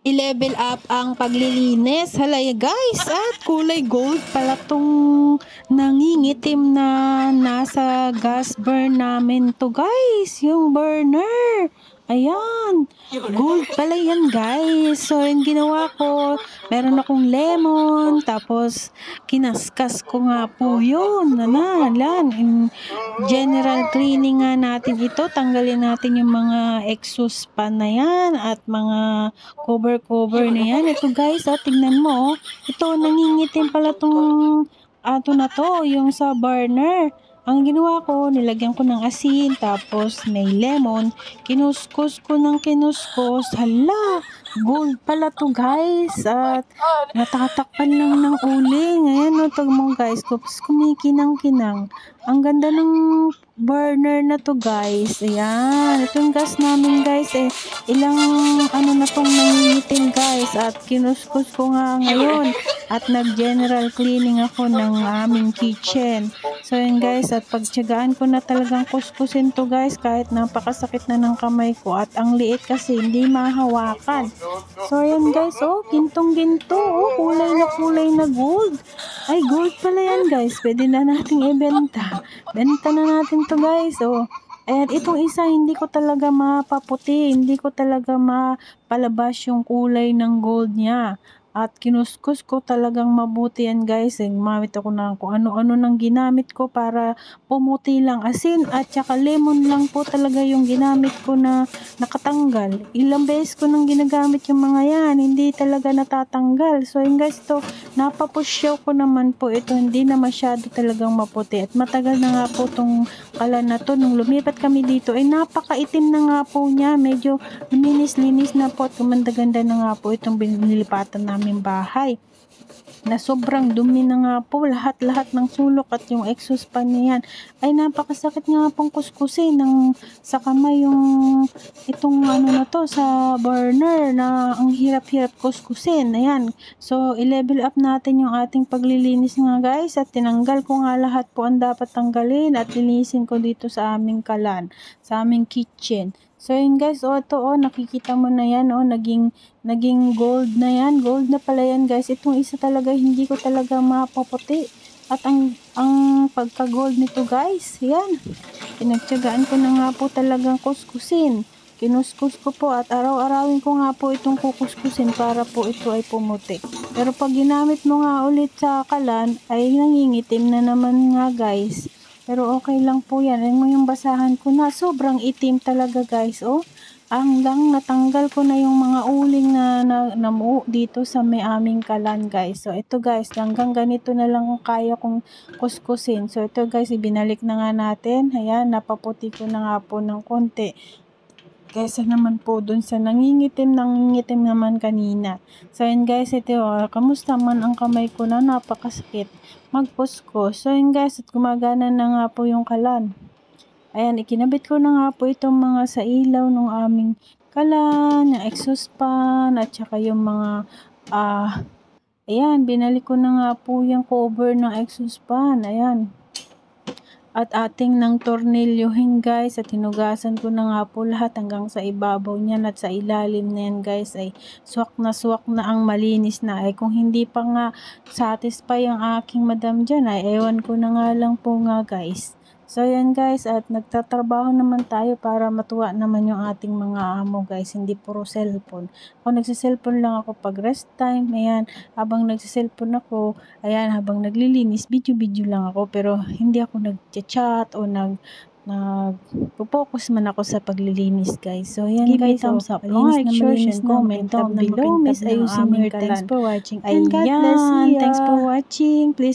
i-level up ang paglilinis. Halaya guys, at kulay gold pala tong nangingitim na nasa gas burn namin to guys, yung burner. Ayan, gold pala yan guys. So yung ginawa ko, meron akong lemon, tapos kinaskas ko nga po yun. General cleaning nga natin ito. Tanggalin natin yung mga exhaust fan na yan at mga cover na yan. Ito guys, tignan mo. Ito, nangingitim pala tong ato na to, yung sa burner. Ang ginawa ko, nilagyan ko ng asin, tapos may lemon, kinuskus ko ng kinuskus. Hala, gold pala to guys, at natatakpan lang ng uling. Ayan o, tag mo guys, kumikinang-kinang. Ang ganda ng burner na to guys. Ayan, ito yung gas namin guys. Ilang na tong nangingitim guys, at kinuskus ko nga ngayon, at nag-general cleaning ako ng aming kitchen. So yun guys, at pagtiyagaan ko na talagang kuskusin to guys, kahit napakasakit na ng kamay ko, at ang liit kasi hindi mahawakan. So yan guys, gintong-ginto, kulay na gold. Ay, gold pala yan guys, pwede na nating ibenta. Benta na natin to guys. Ayan, itong isa hindi ko talaga mapaputi, hindi ko talaga mapalabas yung kulay ng gold niya. At kinuskus ko talagang mabuti yan guys. Gumamit ako ng kung ano-ano nang ginamit ko para pumuti lang. Asin at saka lemon lang po talaga yung ginamit ko na nakatanggal. Ilang beses ko nang ginagamit yung mga yan, hindi talaga natatanggal. So yun guys, to napapusyaw ko naman po ito, hindi na masyado talagang maputi. At matagal na nga po tong kalan na to. Nung lumipat kami dito, ay napakaitim na nga po niya. Medyo linis-linis na po at gumanda-ganda na nga po itong binilipatan namin bahay, na sobrang dumi na nga po, lahat-lahat ng sulok at yung exhaust fan niyan ay napakasakit nga pong kuskusin sa kamay, yung itong na to sa burner, na ang hirap-hirap kuskusin. Ayan, so i-level up natin yung ating paglilinis nga guys, at tinanggal ko nga lahat po ang dapat tanggalin, at linisin ko dito sa aming kalan, sa aming kitchen. So yun guys, ito nakikita mo na yan, naging gold na yan. Gold na pala yan guys. Itong isa talaga hindi ko talaga mapaputi. At ang pagka-gold nito guys, yan. Pinagtiyagaan ko na nga po talagang kuskusin. Kinuskus ko po, at araw-arawin ko nga po itong kukuskusin para po ito ay pumuti. Pero pag ginamit mo nga ulit sa kalan, ay nangingitim na naman nga guys. Pero okay lang po yan. Alam mo yung basahan ko na, sobrang itim talaga guys. Hanggang natanggal ko na yung mga uling na namuo dito sa may aming kalan guys. So ito guys, hanggang ganito na lang ang kaya kong kuskusin. So ito guys, ibinalik na nga natin. Ayan, napaputi ko na nga po ng konti. Kaysa naman po dun sa nangingitim naman kanina. So yun guys, ito kamusta man ang kamay ko na napakasakit magpuskos. So yun guys, at gumagana na nga po yung kalan. Ayan, ikinabit ko na nga po itong mga sa ilaw ng aming kalan, yung exhaust fan, at saka yung mga ayan, binalik ko na nga po yung cover ng exhaust fan. Ayan, at ating nang tornilyohin guys, at hinugasan ko na nga po lahat hanggang sa ibabaw niyan, at sa ilalim na yan guys ay swak na ang malinis na. Ay kung hindi pa nga satisfy ang aking madam dyan, ay ewan ko na nga lang po nga guys. So yan guys, at nagtatrabaho naman tayo para matuwa naman yung ating mga amo guys, hindi puro cellphone. Kung nagsiselfone lang ako pag rest time, ayan, habang nagsiselfone ako, ayan, habang naglilinis, video lang ako, pero hindi ako nag-chat o nag-focus man ako sa paglilinis guys. So yan guys, thumbs up, like, share, and comment down below. Miss ayusin mo. Thanks for watching. Ayan, thanks for watching. Please